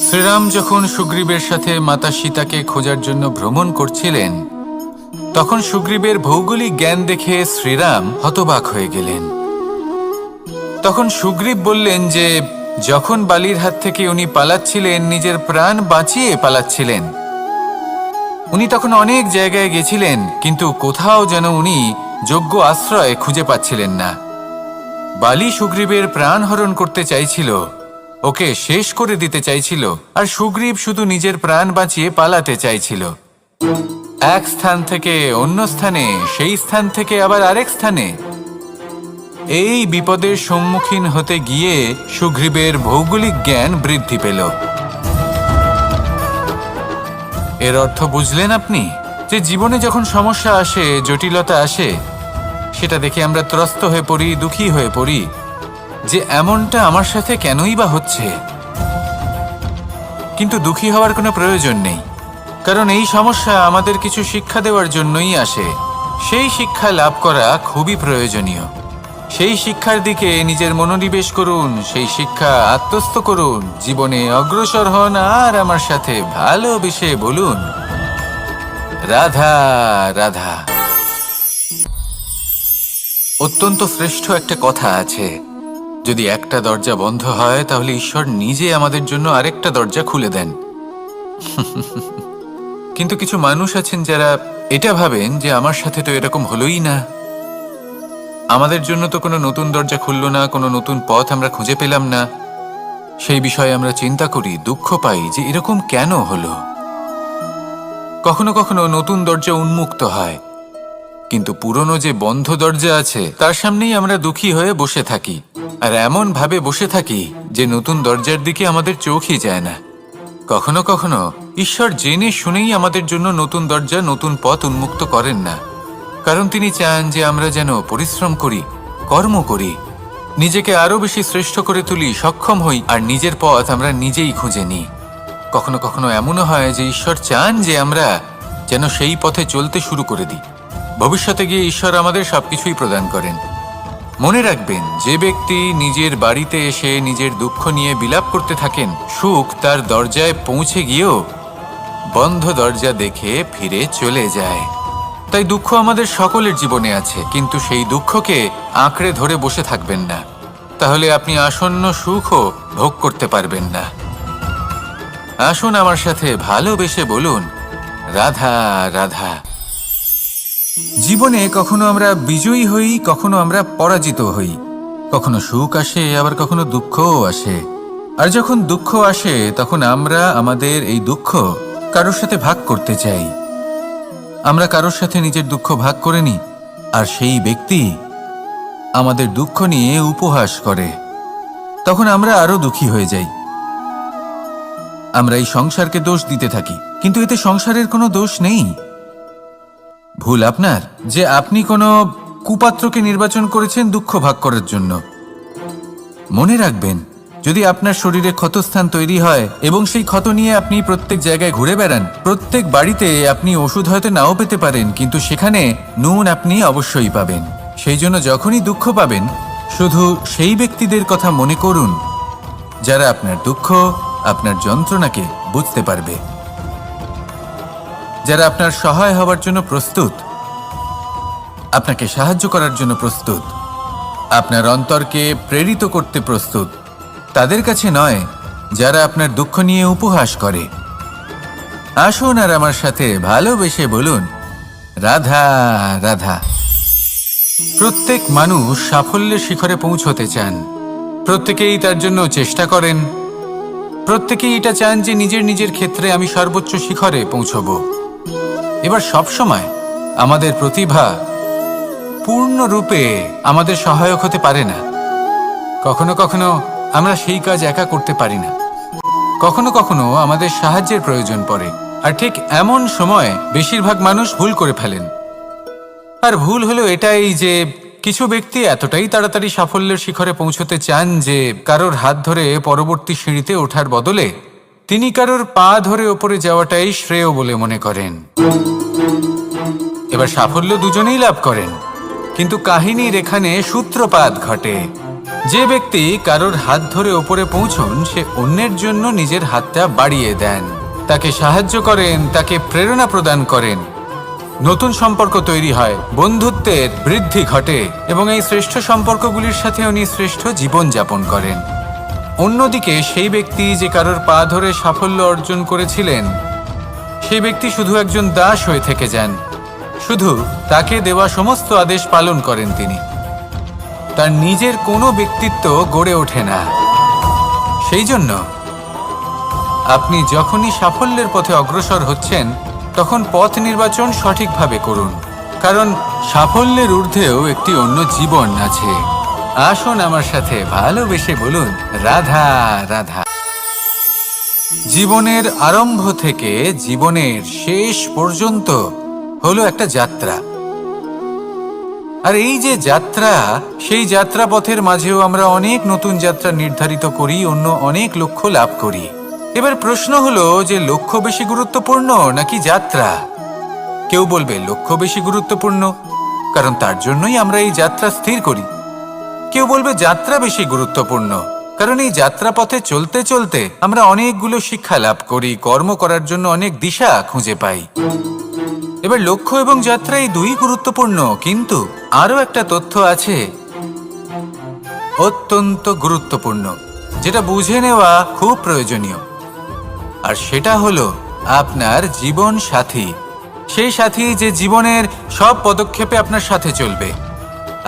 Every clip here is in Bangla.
শ্রীরাম যখন সুগ্রীবের সাথে মাতা সীতাকে খোঁজার জন্য ভ্রমণ করছিলেন, তখন সুগ্রীবের ভৌগোলিক জ্ঞান দেখে শ্রীরাম হতবাক হয়ে গেলেন। তখন সুগ্রীব বললেন যে যখন বালির হাত থেকে উনি পালাচ্ছিলেন, নিজের প্রাণ বাঁচিয়ে পালাচ্ছিলেন, উনি তখন অনেক জায়গায় গেছিলেন, কিন্তু কোথাও যেন উনি যোগ্য আশ্রয় খুঁজে পাচ্ছিলেন না। বালি সুগ্রীবের প্রাণ হরণ করতে চাইছিল, ওকে শেষ করে দিতে চাইছিল, আর সুগ্রীব শুধু নিজের প্রাণ বাঁচিয়ে পালাতে চাইছিল। এক স্থান থেকে অন্য স্থানে, সেই স্থান থেকে আবার আরেক স্থানে। এই বিপদের সম্মুখীন হতে গিয়ে সুগ্রীবের ভৌগোলিক জ্ঞান বৃদ্ধি পেল। এর অর্থ বুঝলেন আপনি? যে জীবনে যখন সমস্যা আসে, জটিলতা আসে, সেটা দেখে আমরা ত্রস্ত হয়ে পড়ি, দুঃখী হয়ে পড়ি যে এমনটা আমার সাথে কেনই বা হচ্ছে। কিন্তু দুঃখী হওয়ার কোনো প্রয়োজন নেই, কারণ এই সমস্যা আমাদের কিছু শিক্ষা দেওয়ার জন্যই আসে। সেই শিক্ষা লাভ করা খুবই প্রয়োজনীয়। সেই শিক্ষার দিকে নিজের মনোনিবেশ করুন, সেই শিক্ষা আত্মস্থ করুন, জীবনে অগ্রসর হন, আর আমার সাথে ভালোবেসে বলুন, রাধা রাধা। অত্যন্ত শ্রেষ্ঠ একটা কথা আছে, যদি একটা দরজা বন্ধ হয় তাহলে ঈশ্বর নিজে আমাদের জন্য আরেকটা দরজা খুলে দেন। কিন্তু কিছু মানুষ আছেন যারা এটা ভাবেন যে আমার সাথে তো এরকম হলোই না, আমাদের জন্য তো কোনো নতুন দরজা খুলল না, কোনো নতুন পথ আমরা খুঁজে পেলাম না। সেই বিষয়ে আমরা চিন্তা করি, দুঃখ পাই যে এরকম কেন হলো। কখনো কখনো নতুন দরজা উন্মুক্ত হয়, কিন্তু পুরনো যে বন্ধ দরজা আছে তার সামনেই আমরা দুঃখী হয়ে বসে থাকি, আর এমন ভাবে বসে থাকি যে নতুন দরজার দিকে আমাদের চোখই যায় না। কখনো কখনো ঈশ্বর জেনে শুনেই আমাদের জন্য নতুন দরজা, নতুন পথ উন্মুক্ত করেন না, কারণ তিনি চান যে আমরা যেন পরিশ্রম করি, কর্ম করি, নিজেকে আরো বেশি শ্রেষ্ঠ করে তুলি, সক্ষম হই, আর নিজের পথ আমরা নিজেই খুঁজে নিই। কখনো কখনো এমনও হয় যে ঈশ্বর চান যে আমরা যেন সেই পথে চলতে শুরু করে দিই। ভবিষ্যতে গিয়ে ঈশ্বর আমাদের সবকিছুই প্রদান করেন। মনে রাখবেন, যে ব্যক্তি নিজের বাড়িতে এসে নিজের দুঃখ নিয়ে বিলাপ করতে থাকেন, সুখ তার দরজায় পৌঁছে গিয়েও বন্ধ দরজা দেখে ফিরে চলে যায়। তাই দুঃখ আমাদের সকলের জীবনে আছে, কিন্তু সেই দুঃখকে আঁকড়ে ধরে বসে থাকবেন না, তাহলে আপনি আসন্ন সুখও ভোগ করতে পারবেন না। আসুন আমার সাথে ভালোবেসে বলুন, রাধা রাধা। জীবনে কখনো আমরা বিজয়ী হই, কখনো আমরা পরাজিত হই, কখনো সুখ আসে, আবার কখনো দুঃখও আসে। আর যখন দুঃখ আসে তখন আমরা আমাদের এই দুঃখ কারোর সাথে ভাগ করতে চাই। আমরা কারোর সাথে নিজের দুঃখ ভাগ করে নিই, আর সেই ব্যক্তি আমাদের দুঃখ নিয়ে উপহাস করে। তখন আমরা আরো দুঃখী হয়ে যাই। আমরা এই সংসারকে দোষ দিতে থাকি, কিন্তু এতে সংসারের কোনো দোষ নেই। ভুল আপনার যে আপনি কোনো কুপাত্রকে নির্বাচন করেছেন দুঃখ ভাগ করার জন্য। মনে রাখবেন, যদি আপনার শরীরে ক্ষতস্থান তৈরি হয় এবং সেই ক্ষত নিয়ে আপনি প্রত্যেক জায়গায় ঘুরে বেড়ান, প্রত্যেক বাড়িতে আপনি ওষুধ হয়তো নাও পেতে পারেন, কিন্তু সেখানে নুন আপনি অবশ্যই পাবেন। সেই জন্য যখনই দুঃখ পাবেন, শুধু সেই ব্যক্তিদের কথা মনে করুন যারা আপনার দুঃখ, আপনার যন্ত্রণাকে বুঝতে পারবে, যারা আপনার সহায় হওয়ার জন্য প্রস্তুত, আপনাকে সাহায্য করার জন্য প্রস্তুত, আপনার অন্তরকে প্রেরিত করতে প্রস্তুত। তাদের কাছে নয় যারা আপনার দুঃখ নিয়ে উপহাস করে। আসুন আর আমার সাথে ভালোবেসে বলুন, রাধা রাধা। প্রত্যেক মানুষ সাফল্যের শিখরে পৌঁছতে চান, প্রত্যেকেই তার জন্য চেষ্টা করেন, প্রত্যেকেই এটা চান যে নিজের নিজের ক্ষেত্রে আমি সর্বোচ্চ শিখরে পৌঁছব। এবার সবসময় আমাদের প্রতিভা পূর্ণরূপে আমাদের সহায়ক হতে পারে না। কখনো কখনো আমরা সেই কাজ একা করতে পারি না, কখনো কখনো আমাদের সাহায্যের প্রয়োজন পড়ে। আর ঠিক এমন সময় বেশিরভাগ মানুষ ভুল করে ফেলেন। আর ভুল হলো এটাই যে কিছু ব্যক্তি এতটাই তাড়াতাড়ি সাফল্যের শিখরে পৌঁছতে চান যে কারোর হাত ধরে পরবর্তী সিঁড়িতে ওঠার বদলে তিনি কারোর পা ধরে ওপরে যাওয়াটাই শ্রেয় বলে মনে করেন। এবার সাফল্য দুজনেই লাভ করেন, কিন্তু কাহিনীর এখানে সূত্রপাত ঘটে। যে ব্যক্তি কারোর হাত ধরে ওপরে পৌঁছন, সে অন্যের জন্য নিজের হাতটা বাড়িয়ে দেন, তাকে সাহায্য করেন, তাকে প্রেরণা প্রদান করেন। নতুন সম্পর্ক তৈরি হয়, বন্ধুত্বের বৃদ্ধি ঘটে এবং এই শ্রেষ্ঠ সম্পর্কগুলির সাথে উনি শ্রেষ্ঠ জীবন যাপন করেন। অন্যদিকে সেই ব্যক্তি যে কারোর পা ধরে সাফল্য অর্জন করেছিলেন, সেই ব্যক্তি শুধু একজন দাস হয়ে থেকে যান। শুধু তাকে দেওয়া সমস্ত আদেশ পালন করেন তিনি। তার নিজের কোনো ব্যক্তিত্ব গড়ে ওঠে না। সেই জন্য আপনি যখনই সাফল্যের পথে অগ্রসর হচ্ছেন, তখন পথ নির্বাচন সঠিকভাবে করুন, কারণ সাফল্যের ঊর্ধ্বেও একটি অন্য জীবন আছে। আসুন আমার সাথে ভালোবেসে বলুন, রাধা রাধা। জীবনের আরম্ভ থেকে জীবনের শেষ পর্যন্ত হলো একটা যাত্রা। আর এই যে যাত্রা, সেই যাত্রা পথের মাঝেও আমরা অনেক নতুন যাত্রা নির্ধারিত করি, অন্য অনেক লক্ষ্য লাভ করি। এবার প্রশ্ন হলো যে লক্ষ্য বেশি গুরুত্বপূর্ণ নাকি যাত্রা? কেউ বলবে লক্ষ্য বেশি গুরুত্বপূর্ণ, কারণ তার জন্যই আমরা এই যাত্রা স্থির করি। কেউ বলবে যাত্রা বেশি গুরুত্বপূর্ণ, কারণ এই যাত্রা পথে চলতে চলতে আমরা অনেকগুলো শিক্ষা লাভ করি, কর্ম করার জন্য অনেক দিশা খুঁজে পাই। এবার লক্ষ্য এবং যাত্রা এই দুই গুরুত্বপূর্ণ, কিন্তু আরো একটা তথ্য আছে অত্যন্ত গুরুত্বপূর্ণ, যেটা বুঝে নেওয়া খুব প্রয়োজনীয়। আর সেটা হলো আপনার জীবন সাথী। সেই সাথী যে জীবনের সব পদক্ষেপে আপনার সাথে চলবে,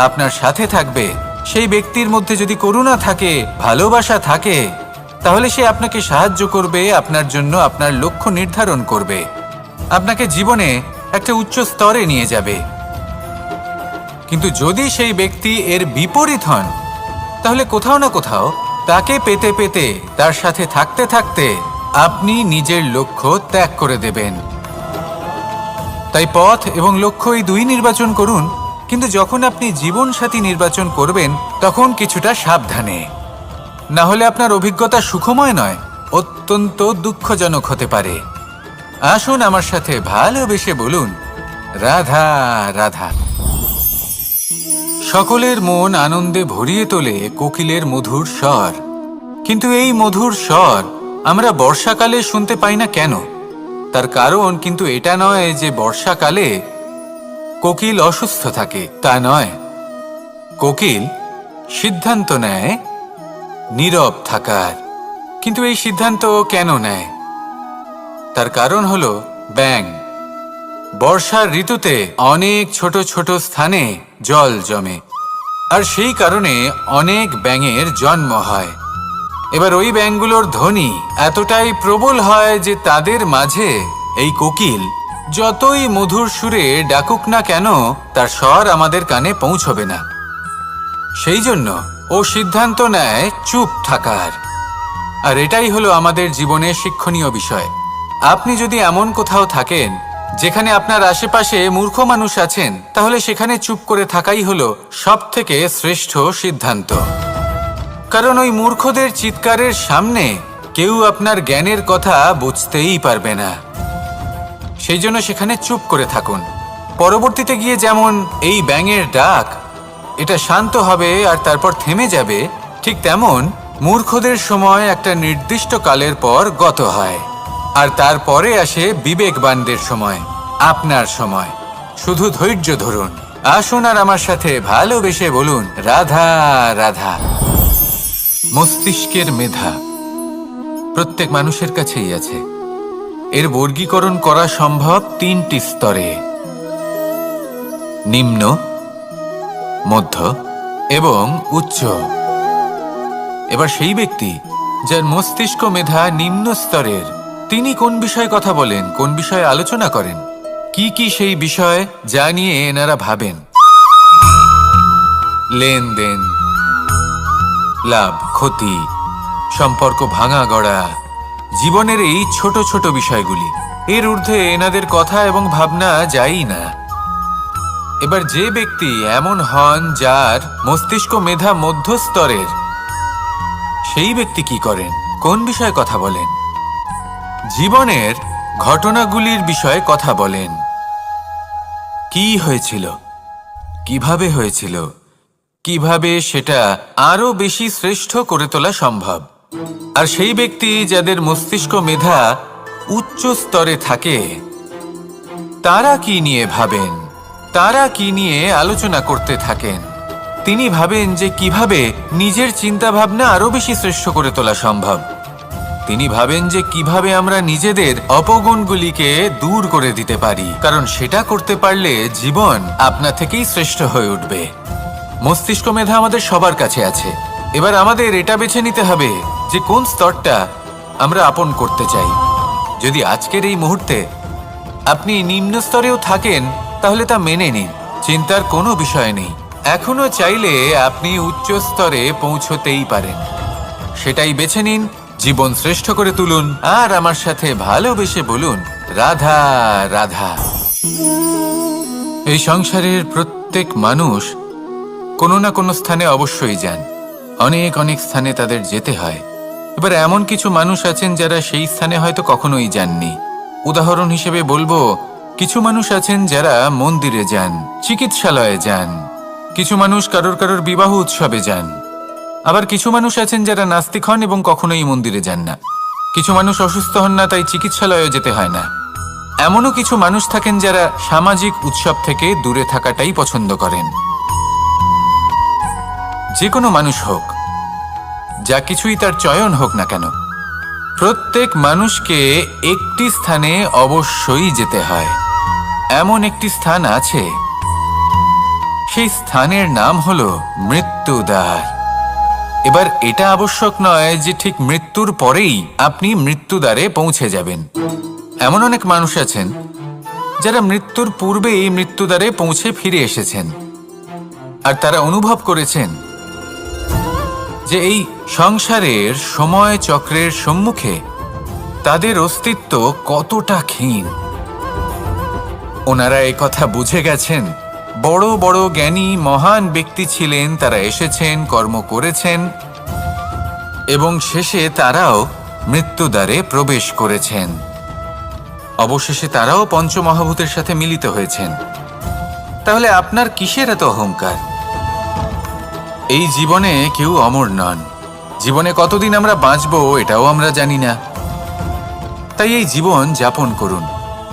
আপনার সাথে থাকবে। সেই ব্যক্তির মধ্যে যদি করুণা থাকে, ভালোবাসা থাকে, তাহলে সে আপনাকে সাহায্য করবে, আপনার জন্য আপনার লক্ষ্য নির্ধারণ করবে, আপনাকে জীবনে একটা উচ্চ স্তরে নিয়ে যাবে। কিন্তু যদি সেই ব্যক্তি এর বিপরীত হন, তাহলে কোথাও না কোথাও তাকে পেতে পেতে, তার সাথে থাকতে থাকতে আপনি নিজের লক্ষ্য ত্যাগ করে দেবেন। তাই পথ এবং লক্ষ্য এই দুই নির্বাচন করুন, কিন্তু যখন আপনি জীবন সাথী নির্বাচন করবেন, তখন কিছুটা সাবধানে, না হলে আপনার অভিজ্ঞতা সুখময় নয়, অত্যন্ত দুঃখজনক হতে পারে। আসুন আমার সাথে ভালোবেসে বলুন, রাধা রাধা। সকলের মন আনন্দে ভরিয়ে তোলে কোকিলের মধুর স্বর। কিন্তু এই মধুর স্বর আমরা বর্ষাকালে শুনতে পাই না কেন? তার কারণ কিন্তু এটা নয় যে বর্ষাকালে কোকিল অসুস্থ থাকে, তা নয়। কোকিল সিদ্ধান্ত নেয় নীরব থাকার। কিন্তু এই সিদ্ধান্ত কেন নেয়? তার কারণ হলো ব্যাঙ। বর্ষার ঋতুতে অনেক ছোট ছোট স্থানে জল জমে, আর সেই কারণে অনেক ব্যাঙের জন্ম হয়। এবার ওই ব্যাঙগুলোর ধ্বনি এতটাই প্রবল হয় যে তাদের মাঝে এই কোকিল যতই মধুর সুরে ডাকুক না কেন, তার স্বর আমাদের কানে পৌঁছবে না। সেই জন্য ও সিদ্ধান্ত নেয় চুপ থাকার। আর এটাই হলো আমাদের জীবনে শিক্ষণীয় বিষয়। আপনি যদি এমন কোথাও থাকেন যেখানে আপনার আশেপাশে মূর্খ মানুষ আছেন, তাহলে সেখানে চুপ করে থাকাই হলো সবথেকে শ্রেষ্ঠ সিদ্ধান্ত। কারণ ওই মূর্খদের চিৎকারের সামনে কেউ আপনার জ্ঞানের কথা বুঝতেই পারবে না। সেই জন্য সেখানে চুপ করে থাকুন। পরবর্তীতে গিয়ে যেমন এই ব্যাঙের ডাক, এটা শান্ত হবে আর তারপর থেমে যাবে, ঠিক তেমন মূর্খদের সময় একটা নির্দিষ্ট কালের পর গত হয়, আর তারপরে আসে বিবেকবানদের সময়, আপনার সময়। শুধু ধৈর্য ধরুন। আসুন আর আমার সাথে ভালোবেসে বলুন, রাধা রাধা। মস্তিষ্কের মেধা প্রত্যেক মানুষের কাছেই আছে। এর বর্গীকরণ করা সম্ভব তিনটি স্তরে: নিম্ন, মধ্য এবং উচ্চ। এবার সেই ব্যক্তি যার মস্তিষ্ক মেধা নিম্ন স্তরের, তিনি কোন বিষয়ে কথা বলেন, কোন বিষয়ে আলোচনা করেন, কি কি সেই বিষয় যা নিয়ে এনারা ভাবেন? লেনদেন, লাভ ক্ষতি, সম্পর্ক ভাঙা গড়া, জীবনের এই ছোট ছোট বিষয়গুলি। এর ঊর্ধ্বে এনাদের কথা এবং ভাবনা যায়ই না। এবার যে ব্যক্তি এমন হন যার মস্তিষ্ক মেধা মধ্যস্তরের, সেই ব্যক্তি কি করেন, কোন বিষয়ে কথা বলেন? জীবনের ঘটনাগুলির বিষয়ে কথা বলেন। কি হয়েছিল, কিভাবে হয়েছিল, কিভাবে সেটা আরো বেশি শ্রেষ্ঠ করে তোলা সম্ভব। আর সেই ব্যক্তি যাদের মস্তিষ্ক মেধা উচ্চ স্তরে থাকে, তারা কি নিয়ে ভাবেন, তারা কি নিয়ে আলোচনা করতে থাকেন? তিনি ভাবেন যে কিভাবে নিজের চিন্তা ভাবনা আরো বেশি শ্রেষ্ঠ করে তোলা সম্ভব। তিনি ভাবেন যে কিভাবে আমরা নিজেদের অপগুণগুলিকে দূর করে দিতে পারি, কারণ সেটা করতে পারলে জীবন আপনা থেকেই শ্রেষ্ঠ হয়ে উঠবে। মস্তিষ্ক মেধা আমাদের সবার কাছে আছে। এবার আমাদের এটা বেছে নিতে হবে যে কোন স্তরটা আমরা আপন করতে চাই। যদি আজকের এই মুহূর্তে আপনি নিম্ন স্তরেও থাকেন, তাহলে তা মেনে নিন, চিন্তার কোনো বিষয় নেই। এখনো চাইলে আপনি উচ্চ স্তরে পৌঁছতেই পারেন। সেটাই বেছে নিন, জীবন শ্রেষ্ঠ করে তুলুন, আর আমার সাথে ভালোবেসে বলুন, রাধা রাধা। এই সংসারের প্রত্যেক মানুষ কোনো না কোনো স্থানে অবশ্যই যান। অনেক অনেক স্থানে তাদের যেতে হয়। এবার এমন কিছু মানুষ আছেন যারা সেই স্থানে হয়তো কখনোই যাননি। উদাহরণ হিসেবে বলবো, কিছু মানুষ আছেন যারা মন্দিরে যান, চিকিৎসালয়ে যান, কিছু মানুষ কারোর কারোর বিবাহ উৎসবে যান। আবার কিছু মানুষ আছেন যারা নাস্তিক হন এবং কখনোই মন্দিরে যান না। কিছু মানুষ অসুস্থ হন না, তাই চিকিৎসালয়ে যেতে হয় না। এমনও কিছু মানুষ থাকেন যারা সামাজিক উৎসব থেকে দূরে থাকাটাই পছন্দ করেন। যে কোনো মানুষ হোক, যা কিছুই তার চয়ন হোক না কেন, প্রত্যেক মানুষকে একটি স্থানে অবশ্যই যেতে হয়। এমন একটি স্থান আছে, সেই স্থানের নাম হলো মৃত্যুদ্বার। এবার এটা আবশ্যক নয় যে ঠিক মৃত্যুর পরেই আপনি মৃত্যুদ্বারে পৌঁছে যাবেন। এমন অনেক মানুষ আছেন যারা মৃত্যুর পূর্বেই মৃত্যুদ্বারে পৌঁছে ফিরে এসেছেন, আর তারা অনুভব করেছেন যে এই সংসারের সময় চক্রের সম্মুখে তাদের অস্তিত্ব কতটা ক্ষীণ। ওনারা এই কথা বুঝে গেছেন। বড় বড় জ্ঞানী মহান ব্যক্তি ছিলেন, তারা এসেছেন, কর্ম করেছেন এবং শেষে তারাও মৃত্যুদ্বারে প্রবেশ করেছেন। অবশেষে তারাও পঞ্চমহাভূতের সাথে মিলিত হয়েছেন। তাহলে আপনার কিসের এত অহংকার? এই জীবনে কেউ অমর নন। জীবনে কতদিন আমরা বাঁচবো এটাও আমরা জানি না। তাই এই জীবন যাপন করুন।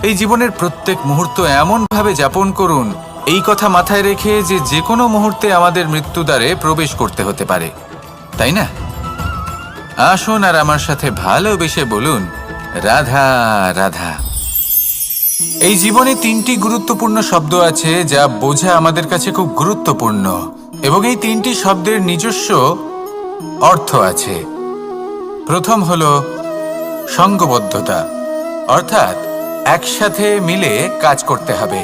এই জীবনের প্রত্যেক মুহূর্ত এমনভাবে যাপন করুন, এই কথা মাথায় রেখে যে যে কোনো মুহূর্তে আমাদের মৃত্যুদ্বারে প্রবেশ করতে হতে পারে, তাই না? আসুন আর আমার সাথে ভালোবেসে বলুন, রাধা রাধা। এই জীবনে তিনটি গুরুত্বপূর্ণ শব্দ আছে যা বোঝা আমাদের কাছে খুব গুরুত্বপূর্ণ, এবং এই তিনটি শব্দের নিজস্ব অর্থ আছে। প্রথম হলো সঙ্গবদ্ধতা, অর্থাৎ একসাথে মিলে কাজ করতে হবে,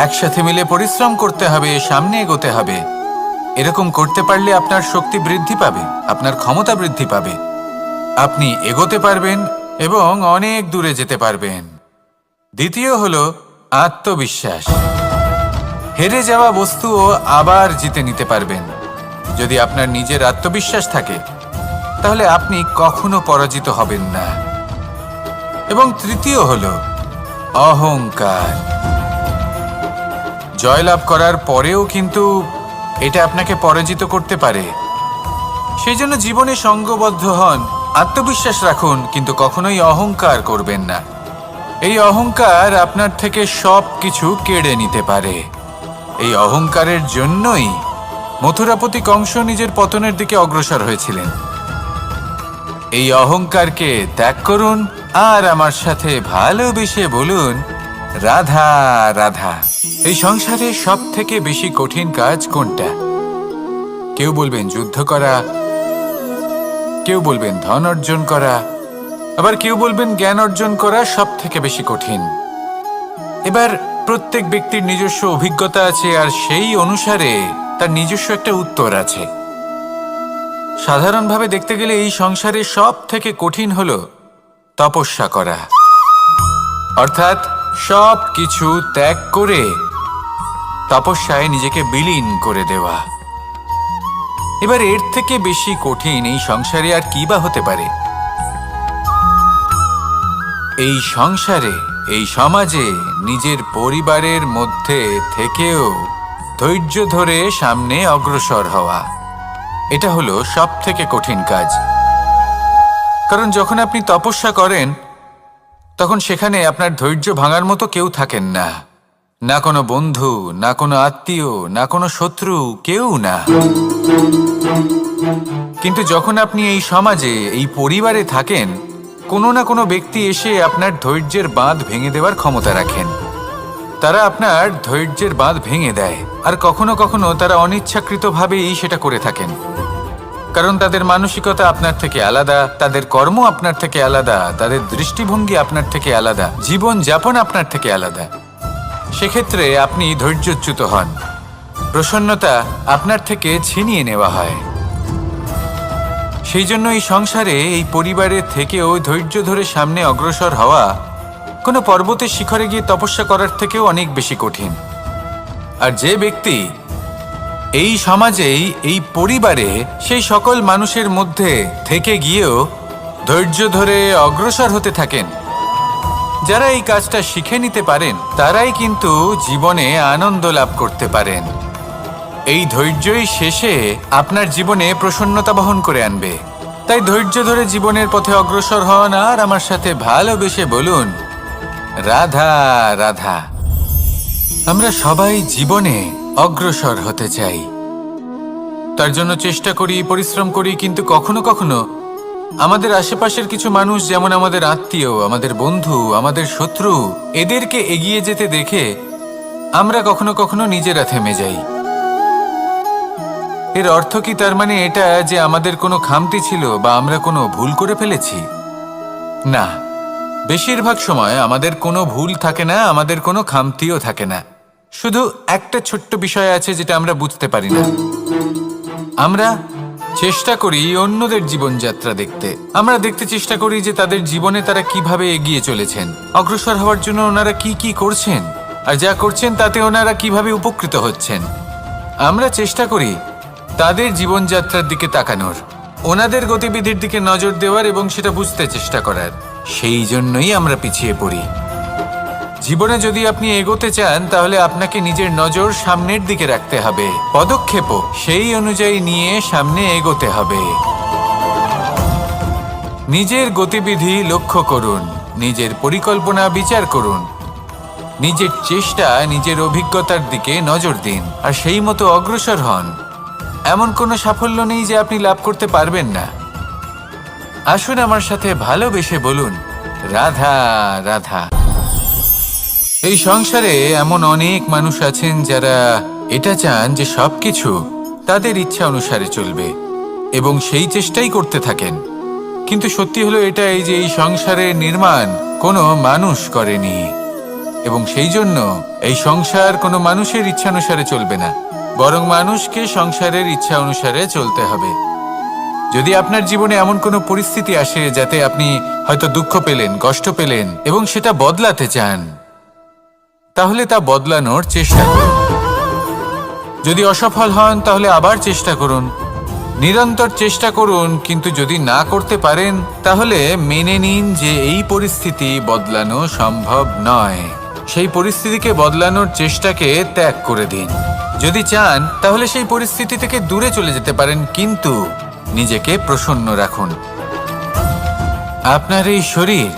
একসাথে মিলে পরিশ্রম করতে হবে, সামনে এগোতে হবে। এরকম করতে পারলে আপনার শক্তি বৃদ্ধি পাবে, আপনার ক্ষমতা বৃদ্ধি পাবে, আপনি এগোতে পারবেন এবং অনেক দূরে যেতে পারবেন। দ্বিতীয় হলো আত্মবিশ্বাস। হেরে যাওয়া বস্তুও আবার জিতে নিতে পারবেন। যদি আপনার নিজের আত্মবিশ্বাস থাকে, তাহলে আপনি কখনো পরাজিত হবেন না। এবং তৃতীয় হলো অহংকার। জয়লাভ করার পরেও কিন্তু এটা আপনাকে পরাজিত করতে পারে। সেই জন্য জীবনে সঙ্গবদ্ধ হন, আত্মবিশ্বাস রাখুন, কিন্তু কখনোই অহংকার করবেন না। এই অহংকার আপনার থেকে সব কিছু কেড়ে নিতে পারে। এই অহংকারের জন্যই মথুরাপতি কংস নিজের পতনের দিকে অগ্রসর হয়েছিলেন। এই অহংকারকে ত্যাগ করুন আর আমার সাথে ভালোবেসে বলুন, রাধা রাধা। এই সংসারে সব থেকে বেশি কঠিন কাজ কোনটা? কেউ বলবেন যুদ্ধ করা, কেউ বলবেন ধন অর্জন করা, আবার কেউ বলবেন জ্ঞান অর্জন করা সব থেকে বেশি কঠিন। এবার প্রত্যেক ব্যক্তির নিজস্ব অভিজ্ঞতা আছে, আর সেই অনুসারে তার নিজস্ব একটা উত্তর আছে। সাধারণভাবে দেখতে গেলে এই সংসারে সব থেকে কঠিন হলো তপস্যা করা, অর্থাৎ সব কিছু ত্যাগ করে তপস্যায় নিজেকে বিলীন করে দেওয়া। এবার এর থেকে বেশি কঠিন এই সংসারে আর কি বা হতে পারে? এই সংসারে, এই সমাজে নিজের পরিবারের মধ্যে থেকেও ধৈর্য ধরে সামনে অগ্রসর হওয়া। এটা হলো সবথেকে কঠিন কাজ। কারণ যখন আপনি তপস্যা করেন তখন সেখানে আপনার ধৈর্য ভাঙার মতো কেউ থাকেন না, না কোনো বন্ধু, না কোনো আত্মীয়, না কোনো শত্রু, কেউ না। কিন্তু যখন আপনি এই সমাজে, এই পরিবারে থাকেন, কোনো না কোনো ব্যক্তি এসে আপনার ধৈর্যের বাঁধ ভেঙে দেওয়ার ক্ষমতা রাখেন। তারা আপনার ধৈর্যের বাঁধ ভেঙে দেয়, আর কখনো কখনো তারা অনিচ্ছাকৃতভাবেই সেটা করে থাকেন। কারণ তাদের মানসিকতা আপনার থেকে আলাদা, তাদের কর্ম আপনার থেকে আলাদা, তাদের দৃষ্টিভঙ্গি আপনার থেকে আলাদা, জীবন যাপন আপনার থেকে আলাদা। সেক্ষেত্রে আপনি ধৈর্যচ্যুত হন, প্রসন্নতা আপনার থেকে ছিনিয়ে নেওয়া হয়। সেই জন্য এই সংসারে, এই পরিবারের থেকেও ধৈর্য ধরে সামনে অগ্রসর হওয়া কোনো পর্বতের শিখরে গিয়ে তপস্যা করার থেকেও অনেক বেশি কঠিন। আর যে ব্যক্তি এই সমাজেই, এই পরিবারে, সেই সকল মানুষের মধ্যে থেকে গিয়েও ধৈর্য ধরে অগ্রসর হতে থাকেন, যারা এই কাজটা শিখে নিতে পারেন, তারাই কিন্তু জীবনে আনন্দ লাভ করতে পারেন। এই ধৈর্যই শেষে আপনার জীবনে প্রসন্নতা বহন করে আনবে। তাই ধৈর্য ধরে জীবনের পথে অগ্রসর হন আর আমার সাথে ভালোবেসে বলুন, রাধা রাধা। আমরা সবাই জীবনে অগ্রসর হতে চাই, তার জন্য চেষ্টা করি, পরিশ্রম করি, কিন্তু কখনো কখনো আমাদের আশেপাশের কিছু মানুষ, যেমন আমাদের আত্মীয়, আমাদের বন্ধু, আমাদের শত্রু, এদেরকে এগিয়ে যেতে দেখে আমরা কখনো কখনো নিজেরা থেমে যাই। এর অর্থ কি তার মানে এটা যে আমাদের কোনো খামতি ছিল বা আমরা কোনো ভুল করে ফেলেছি? না, বেশিরভাগ সময় আমাদের কোনো ভুল থাকে না, আমাদের কোনো খামতিও থাকে না। শুধু একটা ছোট্ট বিষয় আছে যেটা আমরা বুঝতে পারি না। আমরা চেষ্টা করি অন্যদের জীবনযাত্রা দেখতে। আমরা দেখতে চেষ্টা করি যে তাদের জীবনে তারা কিভাবে এগিয়ে চলেছেন, অগ্রসর হওয়ার জন্য ওনারা কি কি করছেন, আর যা করছেন তাতে ওনারা কিভাবে উপকৃত হচ্ছেন। আমরা চেষ্টা করি তাদের জীবনযাত্রার দিকে তাকানোর, ওনাদের গতিবিধির দিকে নজর দেওয়ার এবং সেটা বুঝতে চেষ্টা করার। সেই জন্যই আমরা পিছিয়ে পড়ি। জীবনে যদি আপনি এগোতে চান তাহলে আপনাকে নিজের নজর সামনের দিকে রাখতে হবে, পদক্ষেপও সেই অনুযায়ী নিয়ে সামনে এগোতে হবে। নিজের গতিবিধি লক্ষ্য করুন, নিজের পরিকল্পনা বিচার করুন, নিজের চেষ্টা, নিজের অভিজ্ঞতার দিকে নজর দিন, আর সেই মতো অগ্রসর হন। এমন কোনো সাফল্য নেই যে আপনি লাভ করতে পারবেন না। আসুন আমার সাথে ভালোবেসে বলুন, রাধা রাধা। এই সংসারে এমন অনেক মানুষ আছেন যারা এটা চান যে সবকিছু তাদের ইচ্ছা অনুসারে চলবে এবং সেই চেষ্টাই করতে থাকেন। কিন্তু সত্যি হলো এটাই যে এই সংসারের নির্মাণ কোনো মানুষ করেনি, এবং সেই জন্য এই সংসার কোনো মানুষের ইচ্ছা অনুসারে চলবে না, বরং মানুষকে সংসারের ইচ্ছা অনুসারে চলতে হবে। যদি আপনার জীবনে এমন কোনো পরিস্থিতি আসে যাতে আপনি হয়তো দুঃখ পেলেন, কষ্ট পেলেন এবং সেটা বদলাতে চান, তাহলে তা বদলানোর চেষ্টা করুন। যদি অসফল হন তাহলে আবার চেষ্টা করুন, নিরন্তর চেষ্টা করুন। কিন্তু যদি না করতে পারেন তাহলে মেনে নিন যে এই পরিস্থিতি বদলানো সম্ভব নয়। সেই পরিস্থিতিকে বদলানোর চেষ্টাকে ত্যাগ করে দিন। যদি চান তাহলে সেই পরিস্থিতি থেকে দূরে চলে যেতে পারেন, কিন্তু নিজেকে প্রসন্ন রাখুন। আপনার এই শরীর,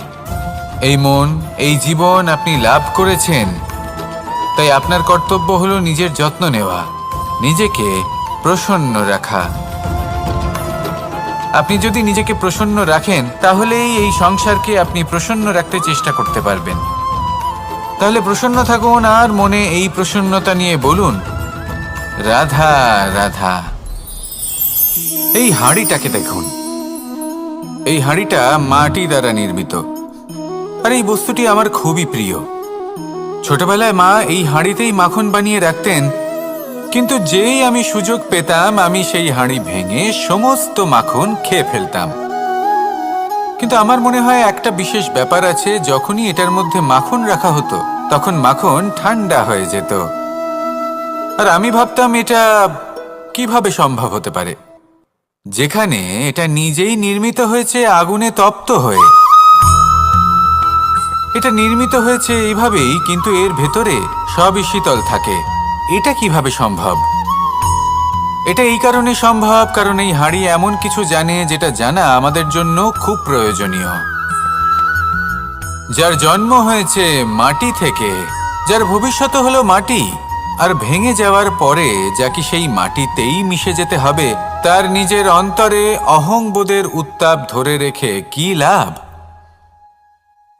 এই মন, এই জীবন আপনি লাভ করেছেন, তাই আপনার কর্তব্য হলো নিজের যত্ন নেওয়া, নিজেকে প্রসন্ন রাখা। আপনি যদি নিজেকে প্রসন্ন রাখেন তাহলেই এই সংসারকে আপনি প্রসন্ন রাখতে চেষ্টা করতে পারবেন। তাহলে প্রসন্ন থাকুন আর মনে এই প্রসন্নতা নিয়ে বলুন, রাধা রাধা। এই হাঁড়িটাকে দেখুন, এই হাঁড়িটা মাটি দ্বারা নির্মিত, আর এই বস্তুটি আমার খুবই প্রিয়। ছোটবেলায় মা এই হাঁড়িতেই মাখন বানিয়ে রাখতেন, কিন্তু যেই আমি সুযোগ পেতাম আমি সেই হাঁড়ি ভেঙে সমস্ত মাখন খেয়ে ফেলতাম। কিন্তু আমার মনে হয় একটা বিশেষ ব্যাপার আছে, যখনই এটার মধ্যে মাখন রাখা হতো তখন মাখন ঠান্ডা হয়ে যেত। আর আমি ভাবতাম এটা কিভাবে সম্ভব হতে পারে, যেখানে এটা নিজেই নির্মিত হয়েছে আগুনে তপ্ত হয়ে। এটা নির্মিত হয়েছে এইভাবেই, কিন্তু এর ভেতরে সবই শীতল থাকে, এটা কিভাবে সম্ভব? এটা এই কারণে সম্ভব কারণ এই হাঁড়ি এমন কিছু জানে যেটা জানা আমাদের জন্য খুব প্রয়োজনীয়। যার জন্ম হয়েছে মাটি থেকে, যার ভবিষ্যৎ হলো মাটি, আর ভেঙে যাওয়ার পরে যাকে সেই মাটিতেই মিশে যেতে হবে, তার নিজের অন্তরে অহংবোধের উত্তাপ ধরে রেখে কি লাভ?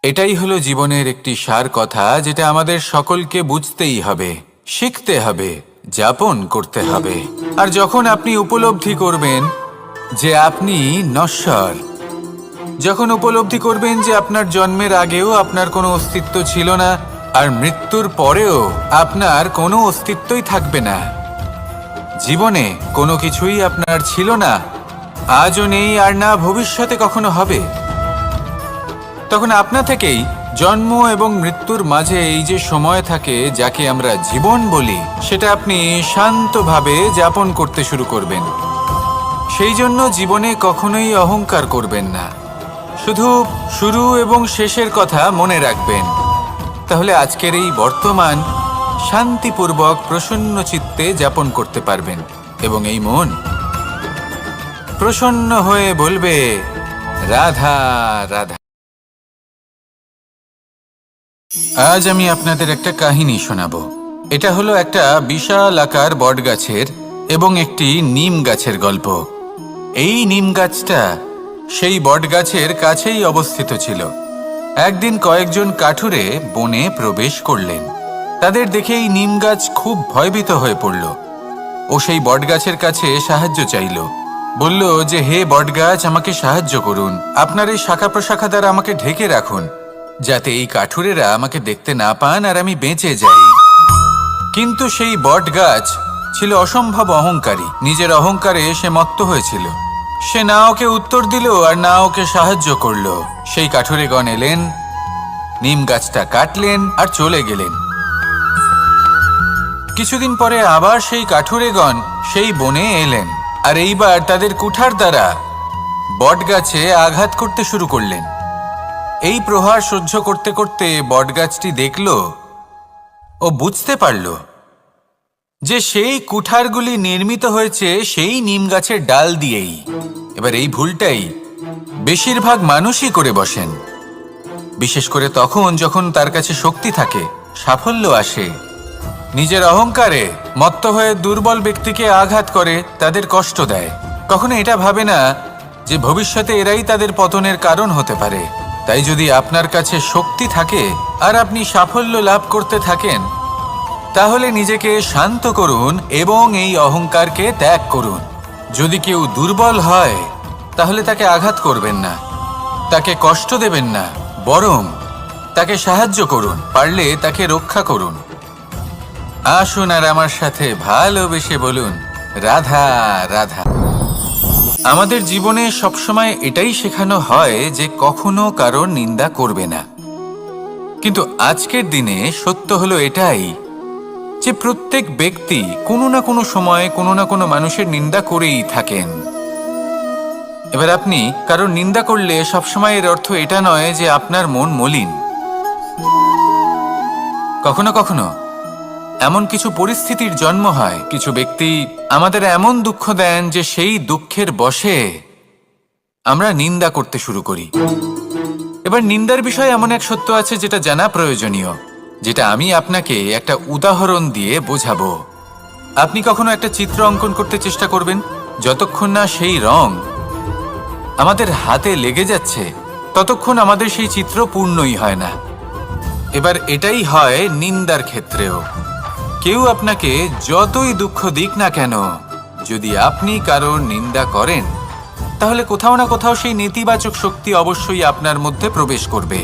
এটাই হলো জীবনের একটি সার কথা, যেটা আমাদের সকলকে বুঝতেই হবে, শিখতে হবে, যাপন করতে হবে। আর যখন আপনি উপলব্ধি করবেন যে আপনি নশ্বর, যখন উপলব্ধি করবেন যে আপনার জন্মের আগেও আপনার কোনো অস্তিত্ব ছিল না, আর মৃত্যুর পরেও আপনার কোনো অস্তিত্বই থাকবে না, জীবনে কোনো কিছুই আপনার ছিল না, আজও নেই, আর না ভবিষ্যতে কখনো হবে, তখন আপনা থেকেই জন্ম এবং মৃত্যুর মাঝে এই যে সময় থাকে যাকে আমরা জীবন বলি, সেটা আপনি শান্তভাবে যাপন করতে শুরু করবেন। সেই জন্য জীবনে কখনোই অহংকার করবেন না, শুধু শুরু এবং শেষের কথা মনে রাখবেন। তাহলে আজকের এই বর্তমান শান্তিপূর্বক প্রসন্ন চিত্তে যাপন করতে পারবেন এবং এই মন প্রসন্ন হয়ে বলবে, রাধা রাধা। আজ আমি আপনাদের একটা কাহিনী শোনাবো। এটা হলো একটা বিশাল আকার বটগাছের এবং একটি নিম গাছের গল্প। এই নিম গাছটা সেই বটগাছের কাছেই অবস্থিত ছিল। একদিন কয়েকজন কাঠুরে বনে প্রবেশ করলেন। তাদের দেখে এই নিম গাছ খুব ভয়ভীত হয়ে পড়ল ও সেই বটগাছের কাছে সাহায্য চাইল। বলল যে, হে বটগাছ, আমাকে সাহায্য করুন, আপনার এই শাখা প্রশাখা দ্বারা আমাকে ঢেকে রাখুন, যাতে এই কাঠুরেরা আমাকে দেখতে না পান আর আমি বেঁচে যাই। কিন্তু সেই বটগাছ ছিল অসম্ভব অহংকারী। নিজের অহংকারে সে মত্ত হয়েছিল। সে না ওকে উত্তর দিল আর না ওকে সাহায্য করল। সেই কাঠুরেগণ এলেন, নিম গাছটা কাটলেন আর চলে গেলেন। কিছুদিন পরে আবার সেই কাঠুরেগণ সেই বনে এলেন আর এইবার তাদের কুঠার দ্বারা বটগাছে আঘাত করতে শুরু করলেন। এই প্রহার সহ্য করতে করতে বটগাছটি দেখল ও বুঝতে পারল যে সেই কুঠারগুলি নির্মিত হয়েছে সেই নিম গাছের ডাল দিয়েই। এবার এই ভুলটাই বেশিরভাগ মানুষই করে বসেন, বিশেষ করে তখন যখন তার কাছে শক্তি থাকে, সাফল্য আসে। নিজের অহংকারে মত্ত হয়ে দুর্বল ব্যক্তিকে আঘাত করে, তাদের কষ্ট দেয়। কখনো এটা ভাবে না যে ভবিষ্যতে এরাই তাদের পতনের কারণ হতে পারে। তাই যদি আপনার কাছে শক্তি থাকে আর আপনি সাফল্য লাভ করতে থাকেন, তাহলে নিজেকে শান্ত করুন এবং এই অহংকারকে ত্যাগ করুন। যদি কেউ দুর্বল হয় তাহলে তাকে আঘাত করবেন না, তাকে কষ্ট দেবেন না, বরং তাকে সাহায্য করুন, পারলে তাকে রক্ষা করুন। আসুন আর আমার সাথে ভালোবেসে বলুন, রাধা রাধা। আমাদের জীবনে সবসময় এটাই শেখানো হয় যে কখনো কারোর নিন্দা করবে না। কিন্তু আজকের দিনে সত্য হলো এটাই যে প্রত্যেক ব্যক্তি কোনো না কোনো সময় কোনো না কোনো মানুষের নিন্দা করেই থাকেন। এবার আপনি কারোর নিন্দা করলে সবসময় এর অর্থ এটা নয় যে আপনার মন মলিন। কখনো কখনো এমন কিছু পরিস্থিতির জন্ম হয়, কিছু ব্যক্তি আমাদের এমন দুঃখ দেন যে সেই দুঃখের বশে আমরা নিন্দা করতে শুরু করি। এবার নিন্দার বিষয়ে এমন এক সত্য আছে যেটা জানা প্রয়োজনীয়, যেটা আমি আপনাকে একটা উদাহরণ দিয়ে বোঝাবো। আপনি কখনো একটা চিত্র অঙ্কন করতে চেষ্টা করবেন, যতক্ষণ না সেই রং আমাদের হাতে লেগে যাচ্ছে ততক্ষণ আমাদের সেই চিত্র পূর্ণই হয় না। এবার এটাই হয় নিন্দার ক্ষেত্রেও। কেউ আপনাকে যতই দুঃখ দিক না কেন, যদি আপনি কারোর নিন্দা করেন তাহলে কোথাও না কোথাও সেই নেতিবাচক শক্তি অবশ্যই আপনার মধ্যে প্রবেশ করবে।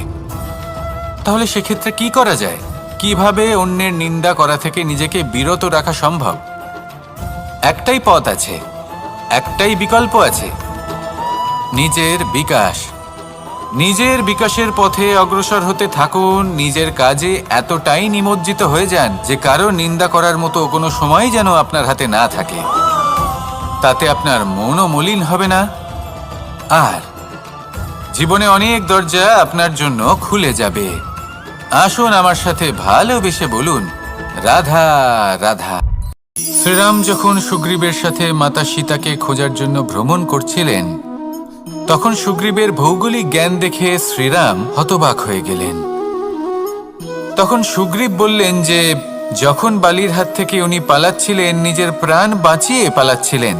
তাহলে সেক্ষেত্রে কি করা যায়? কিভাবে অন্যের নিন্দা করা থেকে নিজেকে বিরত রাখা সম্ভব? একটাই পথ আছে, একটাই বিকল্প আছে, নিজের বিকাশ। নিজের বিকাশের পথে অগ্রসর হতে থাকুন। নিজের কাজে এতটাই নিমজ্জিত হয়ে যান যে কারো নিন্দা করার মতো কোনো সময় যেন আপনার হাতে না থাকে। তাতে আপনার মনও মলিন হবে না, আর জীবনে অনেক দরজা আপনার জন্য খুলে যাবে। আসুন আমার সাথে ভালোবেসে বলুন, রাধা রাধা। শ্রীরাম যখন সুগ্রীবের সাথে মাতা সীতাকে খোঁজার জন্য ভ্রমণ করছিলেন, তখন সুগ্রীবের ভৌগোলিক জ্ঞান দেখে শ্রীরাম হতবাক হয়ে গেলেন। তখন সুগ্রীব বললেন যে যখন বালির হাত থেকে উনি পালাচ্ছিলেন, নিজের প্রাণ বাঁচিয়ে পালাচ্ছিলেন,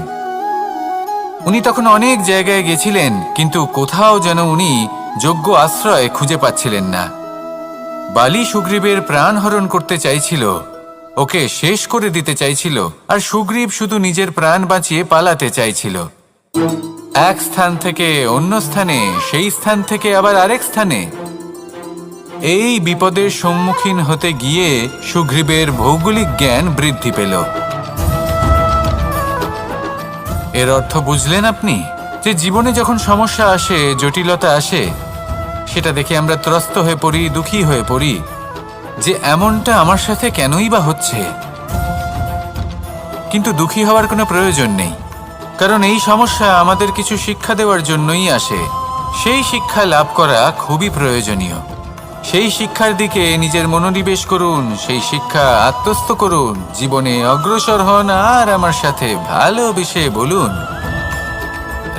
উনি তখন অনেক জায়গায় গেছিলেন, কিন্তু কোথাও যেন উনি যোগ্য আশ্রয় খুঁজে পাচ্ছিলেন না। বালি সুগ্রীবের প্রাণ হরণ করতে চাইছিল, ওকে শেষ করে দিতে চাইছিল, আর সুগ্রীব শুধু নিজের প্রাণ বাঁচিয়ে পালাতে চাইছিল। এক স্থান থেকে অন্য স্থানে, সেই স্থান থেকে আবার আরেক স্থানে। এই বিপদের সম্মুখীন হতে গিয়ে সুগ্রীবের ভৌগোলিক জ্ঞান বৃদ্ধি পেল। এর অর্থ বুঝলেন আপনি? যে জীবনে যখন সমস্যা আসে, জটিলতা আসে, সেটা দেখে আমরা ত্রস্ত হয়ে পড়ি, দুঃখী হয়ে পড়ি যে এমনটা আমার সাথে কেনই বা হচ্ছে। কিন্তু দুঃখী হওয়ার কোনো প্রয়োজন নেই, কারণ এই সমস্যা আমাদের কিছু শিক্ষা দেওয়ার জন্যই আসে। সেই শিক্ষা লাভ করা খুবই প্রয়োজনীয়। সেই শিক্ষার দিকে নিজের মনোনিবেশ করুন, সেই শিক্ষা আত্মস্থ করুন, জীবনে অগ্রসর হন, আর আমার সাথে ভালোবেসে বলুন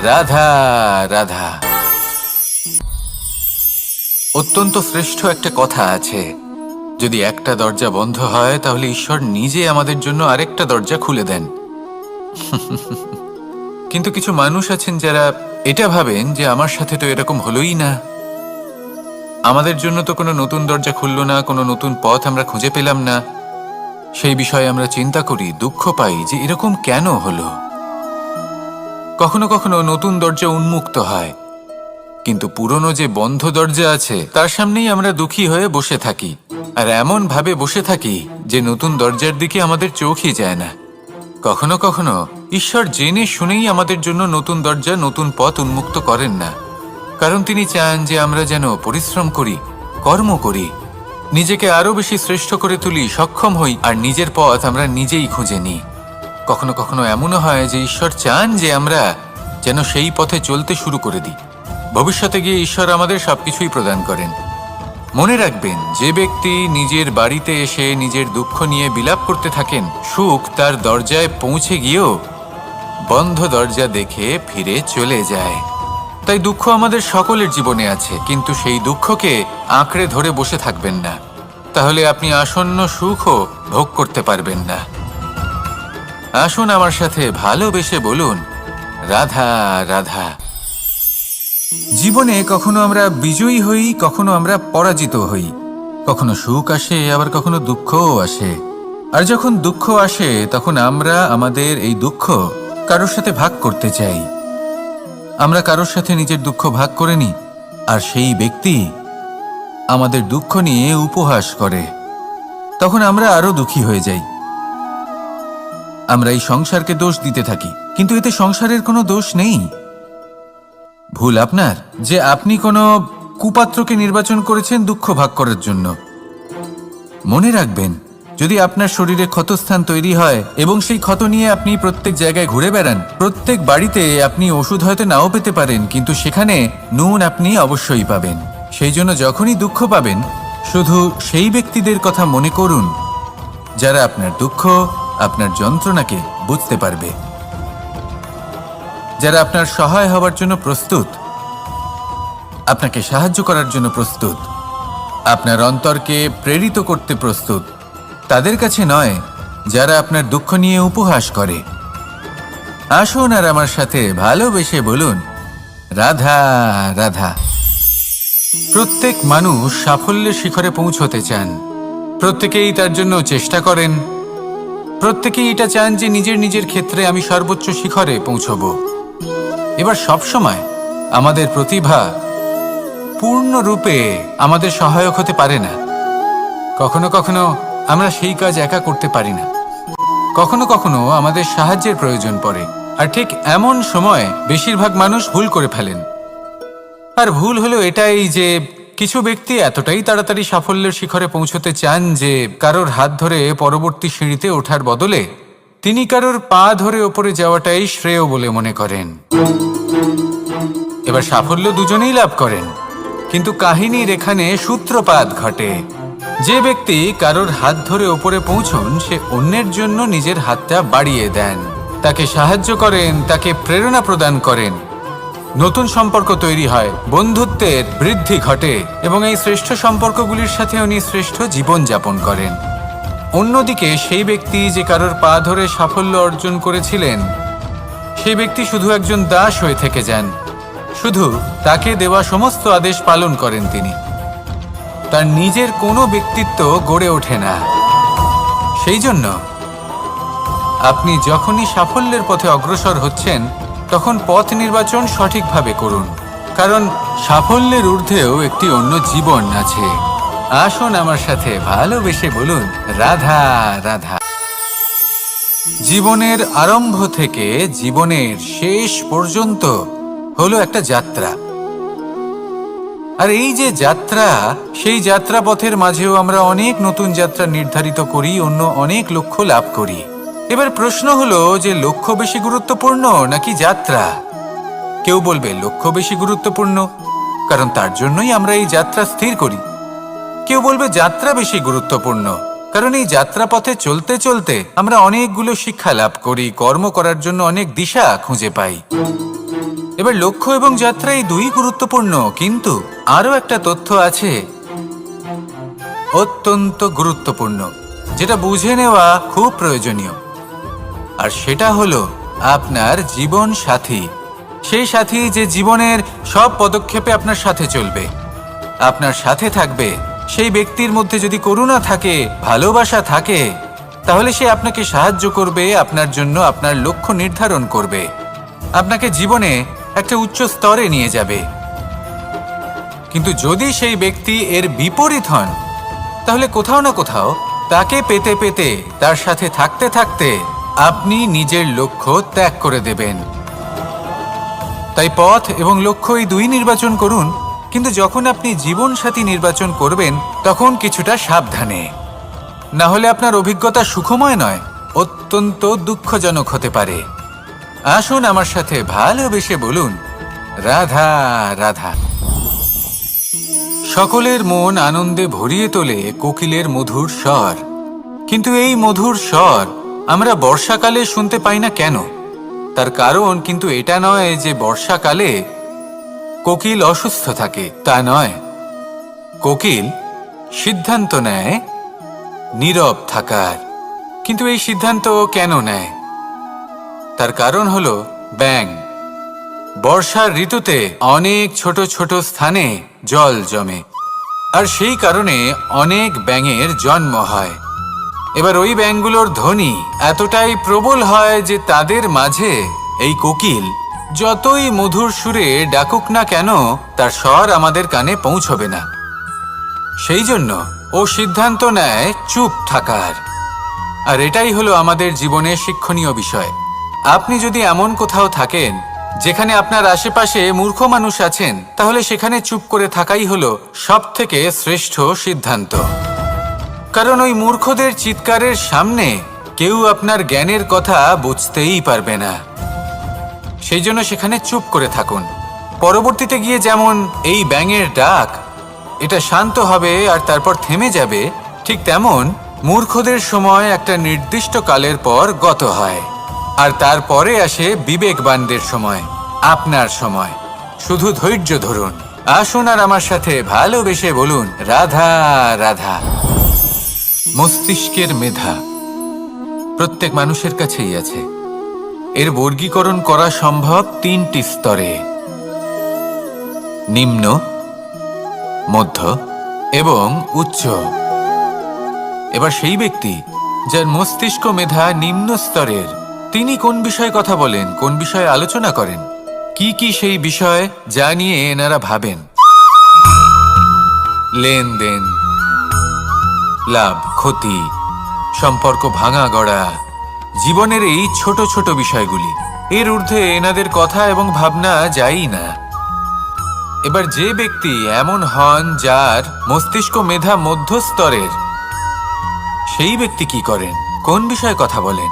রাধা রাধা। অত্যন্ত শ্রেষ্ঠ একটা কথা আছে, যদি একটা দরজা বন্ধ হয় তাহলে ঈশ্বর নিজে আমাদের জন্য আরেকটা দরজা খুলে দেন। কিন্তু কিছু মানুষ আছেন যারা এটা ভাবেন যে আমার সাথে তো এরকম হলোই না, আমাদের জন্য তো কোনো নতুন দরজা খুলল না, কোনো নতুন পথ আমরা খুঁজে পেলাম না। সেই বিষয়ে আমরা চিন্তা করি, দুঃখ পাই যে এরকম কেন হলো। কখনো কখনো নতুন দরজা উন্মুক্ত হয়, কিন্তু পুরনো যে বন্ধ দরজা আছে তার সামনেই আমরা দুঃখী হয়ে বসে থাকি, আর এমন ভাবে বসে থাকি যে নতুন দরজার দিকে আমাদের চোখই যায় না। কখনো কখনো ঈশ্বর জেনে শুনেই আমাদের জন্য নতুন দরজা, নতুন পথ উন্মুক্ত করেন না, কারণ তিনি চান যে আমরা যেন পরিশ্রম করি, কর্ম করি, নিজেকে আরো বেশি শ্রেষ্ঠ করে তুলি, সক্ষম হই, আর নিজের পথ আমরা নিজেই খুঁজে নিই। কখনো কখনো এমনও হয় যে ঈশ্বর চান যে আমরা যেন সেই পথে চলতে শুরু করে দিই। ভবিষ্যতে গিয়ে ঈশ্বর আমাদের সবকিছুই প্রদান করেন। মনে রাখবেন, যে ব্যক্তি নিজের বাড়িতে এসে নিজের দুঃখ নিয়ে বিলাপ করতে থাকেন, সুখ তার দরজায় পৌঁছে গিয়েও বন্ধ দরজা দেখে ফিরে চলে যায়। তাই দুঃখ আমাদের সকলের জীবনে আছে, কিন্তু সেই দুঃখকে আঁকড়ে ধরে বসে থাকবেন না, তাহলে আপনি আসন্ন সুখও ভোগ করতে পারবেন না। আসুন আমার সাথে ভালোবেসে বলুন রাধা রাধা। জীবনে কখনো আমরা বিজয়ী হই, কখনো আমরা পরাজিত হই, কখনো সুখ আসে, আবার কখনো দুঃখও আসে। আর যখন দুঃখ আসে তখন আমরা আমাদের এই দুঃখ কারোর সাথে ভাগ করতে চাই। আমরা কারোর সাথে নিজের দুঃখ ভাগ করে নিই, আর সেই ব্যক্তি আমাদের দুঃখ নিয়ে উপহাস করে। তখন আমরা আরো দুঃখী হয়ে যাই। আমরা এই সংসারকে দোষ দিতে থাকি, কিন্তু এতে সংসারের কোনো দোষ নেই। ভুল আপনার যে আপনি কোনো কুপাত্রকে নির্বাচন করেছেন দুঃখ ভাগ করার জন্য। মনে রাখবেন, যদি আপনার শরীরে ক্ষতস্থান তৈরি হয় এবং সেই ক্ষত নিয়ে আপনি প্রত্যেক জায়গায় ঘুরে বেড়ান, প্রত্যেক বাড়িতে আপনি ওষুধ হয়তো নাও পেতে পারেন, কিন্তু সেখানে নুন আপনি অবশ্যই পাবেন। সেই জন্য যখনই দুঃখ পাবেন, শুধু সেই ব্যক্তিদের কথা মনে করুন যারা আপনার দুঃখ, আপনার যন্ত্রণাকে বুঝতে পারবে, যারা আপনার সহায় হওয়ার জন্য প্রস্তুত, আপনাকে সাহায্য করার জন্য প্রস্তুত, আপনার অন্তরকে প্রেরিত করতে প্রস্তুত। তাদের কাছে নয় যারা আপনার দুঃখ নিয়ে উপহাস করে। আসুন আর আমার সাথে ভালোবেসে বলুন রাধা রাধা। প্রত্যেক মানুষ সাফল্যের শিখরে পৌঁছতে চান, প্রত্যেকেই তার জন্য চেষ্টা করেন, প্রত্যেকেই এটা চান যে নিজের নিজের ক্ষেত্রে আমি সর্বোচ্চ শিখরে পৌঁছব। এবার সবসময় আমাদের প্রতিভা পূর্ণরূপে আমাদের সহায়ক হতে পারে না। কখনো কখনো আমরা সেই কাজ একা করতে পারি না, কখনো কখনো আমাদের সাহায্যের প্রয়োজন পড়ে। আর ঠিক এমন সময় বেশিরভাগ মানুষ ভুল করে ফেলেন। আর ভুল হলো এটাই যে কিছু ব্যক্তি এতটাই তাড়াতাড়ি সাফল্যের শিখরে পৌঁছতে চান যে কারোর হাত ধরে পরবর্তী সিঁড়িতে ওঠার বদলে তিনি কারোর পা ধরে ওপরে যাওয়াটাই শ্রেয় বলে মনে করেন। এবার সাফল্য দুজনেই লাভ করেন, কিন্তু কাহিনীর এখানে সূত্রপাত ঘটে। যে ব্যক্তি কারোর হাত ধরে ওপরে পৌঁছন সে অন্যের জন্য নিজের হাতটা বাড়িয়ে দেন, তাকে সাহায্য করেন, তাকে প্রেরণা প্রদান করেন। নতুন সম্পর্ক তৈরি হয়, বন্ধুত্বের বৃদ্ধি ঘটে এবং এই শ্রেষ্ঠ সম্পর্কগুলির সাথে উনি শ্রেষ্ঠ জীবন যাপন করেন। অন্যদিকে সেই ব্যক্তি যে কারোর পা ধরে সাফল্য অর্জন করেছিলেন, সেই ব্যক্তি শুধু একজন দাস হয়ে থেকে যান। শুধু তাকে দেওয়া সমস্ত আদেশ পালন করেন তিনি। তার নিজের কোনো ব্যক্তিত্ব গড়ে ওঠে না। সেই জন্য আপনি যখনই সাফল্যের পথে অগ্রসর হচ্ছেন তখন পথ নির্বাচন সঠিকভাবে করুন, কারণ সাফল্যের ঊর্ধ্বেও একটি অন্য জীবন আছে। আসুন আমার সাথে ভালোবেসে বলুন, রাধা রাধা। জীবনের আরম্ভ থেকে জীবনের শেষ পর্যন্ত হলো একটা যাত্রা। আর এই যে যাত্রা, সেই যাত্রা পথের মাঝেও আমরা অনেক নতুন যাত্রা নির্ধারিত করি, অন্য অনেক লক্ষ্য লাভ করি। এবার প্রশ্ন হলো যে লক্ষ্য বেশি গুরুত্বপূর্ণ নাকি যাত্রা? কেউ বলবে লক্ষ্য বেশি গুরুত্বপূর্ণ, কারণ তার জন্যই আমরা এই যাত্রা স্থির করি। কেউ বলবে যাত্রা বেশি গুরুত্বপূর্ণ, কারণ এই যাত্রা পথে চলতে চলতে আমরা অনেকগুলো শিক্ষা লাভ করি, কর্ম করার জন্য অনেক দিশা খুঁজে পাই। এবার লক্ষ্য এবং যাত্রা এই দুই গুরুত্বপূর্ণ, কিন্তু আরো একটা তথ্য আছে অত্যন্ত গুরুত্বপূর্ণ, যেটা বুঝে নেওয়া খুব প্রয়োজনীয়। আর সেটা হলো আপনার জীবন সাথী। সেই সাথী যে জীবনের সব পদক্ষেপে আপনার সাথে চলবে, আপনার সাথে থাকবে। সেই ব্যক্তির মধ্যে যদি করুণা থাকে, ভালোবাসা থাকে, তাহলে সে আপনাকে সাহায্য করবে, আপনার জন্য আপনার লক্ষ্য নির্ধারণ করবে, আপনাকে জীবনে একটা উচ্চ স্তরে নিয়ে যাবে। কিন্তু যদি সেই ব্যক্তি এর বিপরীত হন, তাহলে কোথাও না কোথাও তাকে পেতে পেতে, তার সাথে থাকতে থাকতে আপনি নিজের লক্ষ্য ত্যাগ করে দেবেন। তাই পথ এবং লক্ষ্য এই দুই নির্বাচন করুন, কিন্তু যখন আপনি জীবন সাথী নির্বাচন করবেন তখন কিছুটা সাবধানে, না হলে আপনার অভিজ্ঞতা সুখময় নয়, অত্যন্ত দুঃখজনক হতে পারে। আসুন আমার সাথে ভালোবেসে বলুন, রাধা রাধা। সকলের মন আনন্দে ভরিয়ে তোলে কোকিলের মধুর স্বর, কিন্তু এই মধুর স্বর আমরা বর্ষাকালে শুনতে পাই না কেন? তার কারণ কিন্তু এটা নয় যে বর্ষাকালে কোকিল অসুস্থ থাকে, তা নয়। কোকিল সিদ্ধান্ত নেয় নীরব থাকার, কিন্তু এই সিদ্ধান্ত কেন নেয়? তার কারণ হলো ব্যাঙ। বর্ষার ঋতুতে অনেক ছোট ছোট স্থানে জল জমে, আর সেই কারণে অনেক ব্যাঙের জন্ম হয়। এবার ওই ব্যাঙগুলোর ধ্বনি এতটাই প্রবল হয় যে তাদের মাঝে এই কোকিল যতই মধুর সুরে ডাকুক না কেন, তার স্বর আমাদের কানে পৌঁছবে না। সেই জন্য ও সিদ্ধান্ত নেয় চুপ থাকার। আর এটাই হলো আমাদের জীবনে শিক্ষণীয় বিষয়। আপনি যদি এমন কোথাও থাকেন যেখানে আপনার আশেপাশে মূর্খ মানুষ আছেন, তাহলে সেখানে চুপ করে থাকাই হলো সবথেকে শ্রেষ্ঠ সিদ্ধান্ত। কারণ ওই মূর্খদের চিৎকারের সামনে কেউ আপনার জ্ঞানের কথা বুঝতেই পারবে না। সেই জন্য সেখানে চুপ করে থাকুন। পরবর্তীতে গিয়ে যেমন এই ব্যাঙের ডাক, এটা শান্ত হবে আর তারপর থেমে যাবে, ঠিক তেমন মূর্খদের সময় একটা নির্দিষ্ট কালের পর গত হয়, আর তারপরে আসে বিবেকবানদের সময়, আপনার সময়। শুধু ধৈর্য ধরুন। আসুন আর আমার সাথে ভালোবেসে বলুন, রাধা রাধা। মস্তিষ্কের মেধা প্রত্যেক মানুষের কাছেই আছে। এর বর্গীকরণ করা সম্ভব তিনটি স্তরে: নিম্ন, মধ্য এবং উচ্চ। এবার সেই ব্যক্তি যার মস্তিষ্ক মেধা নিম্ন স্তরের, তিনি কোন বিষয়ে কথা বলেন, কোন বিষয়ে আলোচনা করেন, কি কি সেই বিষয় যা নিয়ে এনারা ভাবেন? লেনদেন, লাভ ক্ষতি, সম্পর্ক ভাঙা গড়া, জীবনের এই ছোট ছোট বিষয়গুলি। এর ঊর্ধ্বে এনাদের কথা এবং ভাবনা যায়ই না। এবার যে ব্যক্তি এমন হন যার মস্তিষ্ক মেধা মধ্যস্তরের, সেই ব্যক্তি কি করেন, কোন বিষয়ে কথা বলেন?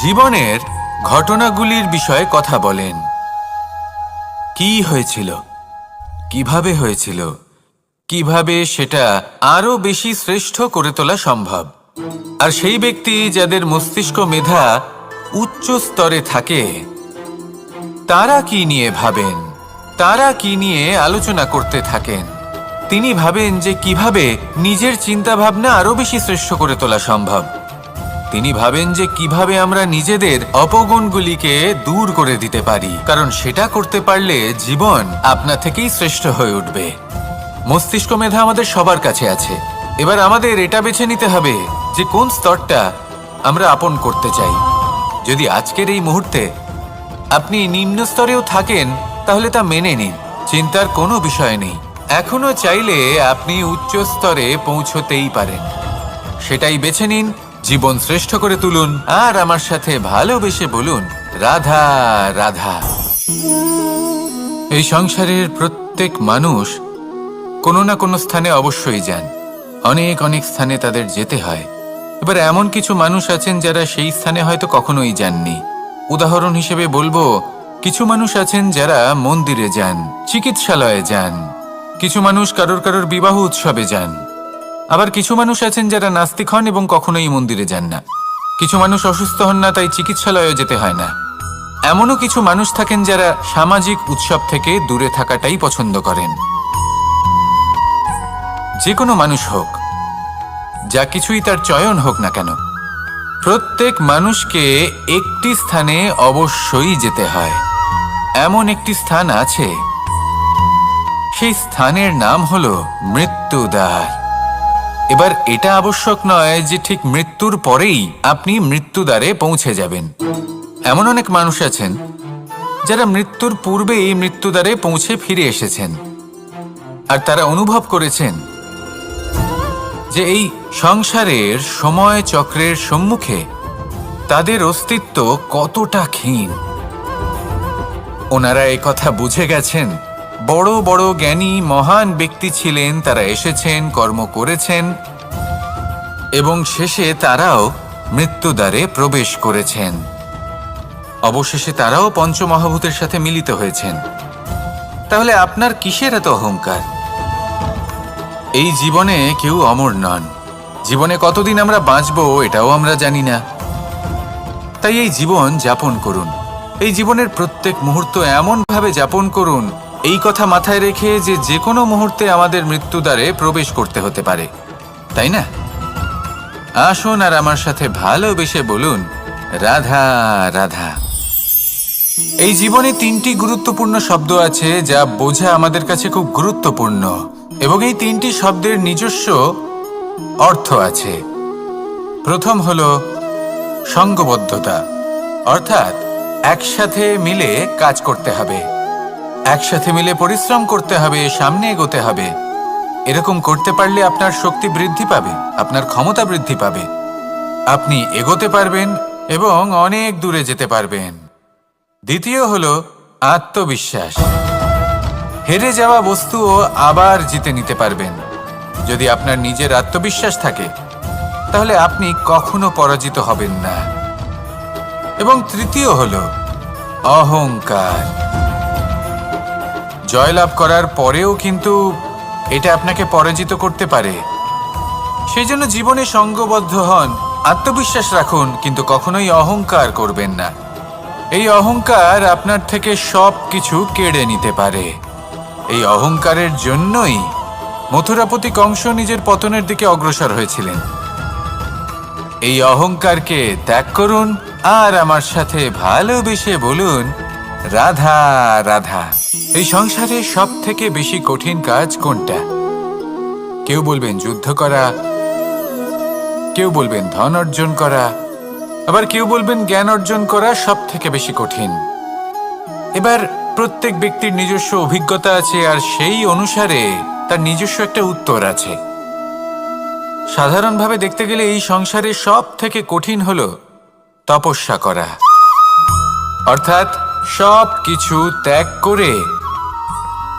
জীবনের ঘটনাগুলির বিষয়ে কথা বলেন। কি হয়েছিল, কিভাবে হয়েছিল, কিভাবে সেটা আরো বেশি শ্রেষ্ঠ করে তোলা সম্ভব। আর সেই ব্যক্তি যাদের মস্তিষ্ক মেধা উচ্চ স্তরে থাকে, তারা কি নিয়ে ভাবেন, তারা কি নিয়ে আলোচনা করতে থাকেন? তিনি ভাবেন যে কিভাবে নিজের চিন্তা ভাবনা আরো বেশি শ্রেষ্ঠ করে তোলা সম্ভব। তিনি ভাবেন যে কিভাবে আমরা নিজেদের অপগুণগুলিকে দূর করে দিতে পারি, কারণ সেটা করতে পারলে জীবন আপনা থেকেই শ্রেষ্ঠ হয়ে উঠবে। মস্তিষ্ক মেধা আমাদের সবার কাছে আছে। এবার আমাদের এটা বেছে নিতে হবে যে কোন স্তরটা আমরা আপন করতে চাই। যদি আজকের এই মুহূর্তে আপনি নিম্ন স্তরেও থাকেন, তাহলে তা মেনে নিন, চিন্তার কোনো বিষয় নেই। এখনো চাইলে আপনি উচ্চ স্তরে পৌঁছতেই পারেন। সেটাই বেছে নিন, জীবন শ্রেষ্ঠ করে তুলুন, আর আমার সাথে ভালোবেসে বলুন, রাধা রাধা। এই সংসারের প্রত্যেক মানুষ কোনো না কোনো স্থানে অবশ্যই যান। অনেক অনেক স্থানে তাদের যেতে হয়। এবার এমন কিছু মানুষ আছেন যারা সেই স্থানে হয়তো কখনোই যাননি। উদাহরণ হিসেবে বলবো, কিছু মানুষ আছেন যারা মন্দিরে যান, চিকিৎসালয়ে যান, কিছু মানুষ কারোর কারোর বিবাহ উৎসবে যান। আবার কিছু মানুষ আছেন যারা নাস্তিক হন এবং কখনোই মন্দিরে যান না। কিছু মানুষ অসুস্থ হন না, তাই চিকিৎসালয়ে যেতে হয় না। এমনও কিছু মানুষ থাকেন যারা সামাজিক উৎসব থেকে দূরে থাকাটাই পছন্দ করেন। যে কোনো মানুষ হোক, যা কিছুই তার চয়ন হোক না কেন, প্রত্যেক মানুষকে একটি স্থানে অবশ্যই যেতে হয়। এমন একটি স্থান আছে, সেই স্থানের নাম হলো মৃত্যুদ্বার। এবার এটা আবশ্যক নয় যে ঠিক মৃত্যুর পরেই আপনি মৃত্যুদ্বারে পৌঁছে যাবেন। এমন অনেক মানুষ আছেন যারা মৃত্যুর পূর্বেই মৃত্যুদ্বারে পৌঁছে ফিরে এসেছেন, আর তারা অনুভব করেছেন যে এই সংসারের সময় চক্রের সম্মুখে তাদের অস্তিত্ব কতটা ক্ষীণ। ওনারা এই কথা বুঝে গেছেন। বড় বড় জ্ঞানী মহান ব্যক্তি ছিলেন, তারা এসেছেন, কর্ম করেছেন এবং শেষে তারাও মৃত্যুদ্বারে প্রবেশ করেছেন। অবশেষে তারাও পঞ্চমহাভূতের সাথে মিলিত হয়েছেন। তাহলে আপনার কিসের এত অহংকার? এই জীবনে কেউ অমর নন। জীবনে কতদিন আমরা বাঁচবো এটাও আমরা জানি না। তাই এই জীবন যাপন করুন। এই জীবনের প্রত্যেক মুহূর্ত এমনভাবে যাপন করুন, এই কথা মাথায় রেখে যে কোনো মুহূর্তে আমাদের মৃত্যুদ্বারে প্রবেশ করতে হতে পারে, তাই না? আসুন আর আমার সাথে ভালোবেসে বলুন, রাধা রাধা। এই জীবনে তিনটি গুরুত্বপূর্ণ শব্দ আছে যা বোঝা আমাদের কাছে খুব গুরুত্বপূর্ণ, এবং এই তিনটি শব্দের নিজস্ব অর্থ আছে। প্রথম হলো সঙ্গবদ্ধতা, অর্থাৎ একসাথে মিলে কাজ করতে হবে, একসাথে মিলে পরিশ্রম করতে হবে, সামনে এগোতে হবে। এরকম করতে পারলে আপনার শক্তি বৃদ্ধি পাবে, আপনার ক্ষমতা বৃদ্ধি পাবে, আপনি এগোতে পারবেন এবং অনেক দূরে যেতে পারবেন। দ্বিতীয় হলো আত্মবিশ্বাস। হেরে যাওয়া বস্তুও আবার জিতে নিতে পারবেন। যদি আপনার নিজের আত্মবিশ্বাস থাকে, তাহলে আপনি কখনো পরাজিত হবেন না। এবং তৃতীয় হলো অহংকার। জয়লাভ করার পরেও কিন্তু এটা আপনাকে পরাজিত করতে পারে। সেই জন্য জীবনে সঙ্গবদ্ধ হন, আত্মবিশ্বাস রাখুন, কিন্তু কখনোই অহংকার করবেন না। এই অহংকার আপনার থেকে সব কিছু কেড়ে নিতে পারে। এই অহংকারের জন্যই মথুরাপতি কংস নিজের পতনের দিকে অগ্রসর হয়েছিলেন। এই অহংকারকে ত্যাগ করুন আর আমার সাথে ভালোবেসে বলুন, রাধা রাধা। এই সংসারে সব থেকে বেশি কঠিন কাজ কোনটা? কেউ বলবেন যুদ্ধ করা, কেউ বলবেন ধন অর্জন করা, আবার কেউ বলবেন জ্ঞান অর্জন করা সব থেকে বেশি কঠিন। এবার প্রত্যেক ব্যক্তির নিজস্ব অভিজ্ঞতা আছে, আর সেই অনুসারে তার নিজস্ব একটা উত্তর আছে। সাধারণভাবে দেখতে গেলে এই সংসারে সব থেকে কঠিন হলো তপস্যা করা, অর্থাৎ সব কিছু ত্যাগ করে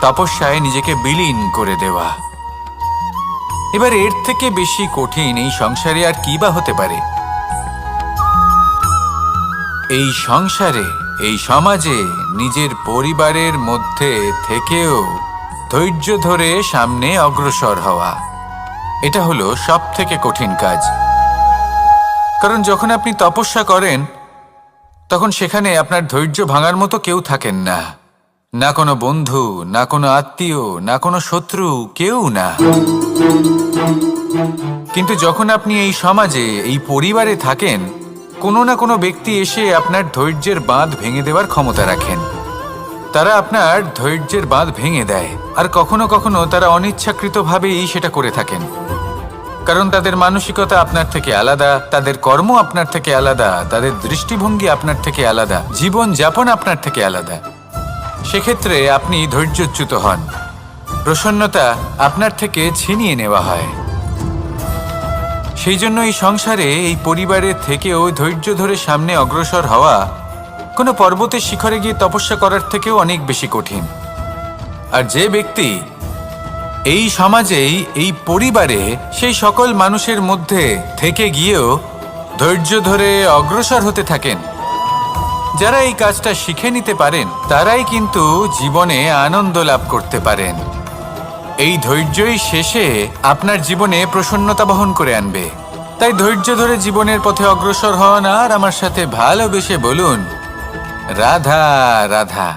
তপস্যায় নিজেকে বিলীন করে দেওয়া। এবার এর থেকে বেশি কঠিন এই সংসারে আর কি বা হতে পারে? এই সংসারে, এই সমাজে, নিজের পরিবারের মধ্যে থেকেও ধৈর্য ধরে সামনে অগ্রসর হওয়া। এটা হলো সবথেকে কঠিন কাজ। কারণ যখন আপনি তপস্যা করেন তখন সেখানে আপনার ধৈর্য ভাঙার মতো কেউ থাকেন না, না কোনো বন্ধু, না কোনো আত্মীয়, না কোনো শত্রু, কেউ না। কিন্তু যখন আপনি এই সমাজে, এই পরিবারে থাকেন, কোনো না কোনো ব্যক্তি এসে আপনার ধৈর্যের বাঁধ ভেঙে দেওয়ার ক্ষমতা রাখেন। তারা আপনার ধৈর্যের বাঁধ ভেঙে দেয়, আর কখনো কখনো তারা অনিচ্ছাকৃতভাবেই সেটা করে থাকেন। কারণ তাদের মানসিকতা আপনার থেকে আলাদা, তাদের কর্ম আপনার থেকে আলাদা, তাদের দৃষ্টিভঙ্গি আপনার থেকে আলাদা, জীবন যাপন আপনার থেকে আলাদা। সেক্ষেত্রে আপনি ধৈর্যচ্যুত হন, প্রসন্নতা আপনার থেকে ছিনিয়ে নেওয়া হয়। সেই জন্য এই সংসারে, এই পরিবারের থেকেও ধৈর্য ধরে সামনে অগ্রসর হওয়া কোনো পর্বতের শিখরে গিয়ে তপস্যা করার থেকেও অনেক বেশি কঠিন। আর যে ব্যক্তি এই সমাজেই, এই পরিবারে, সেই সকল মানুষের মধ্যে থেকে গিয়েও ধৈর্য ধরে অগ্রসর হতে থাকেন, যারা এই কাজটা শিখে নিতে পারেন, তারাই কিন্তু জীবনে আনন্দ লাভ করতে পারেন। এই ধৈর্যই শেষে আপনার জীবনে প্রসন্নতা বহন করে আনবে। তাই ধৈর্য ধরে জীবনের পথে অগ্রসর হন আর আমার সাথে ভালোবেসে বলুন, রাধা রাধা।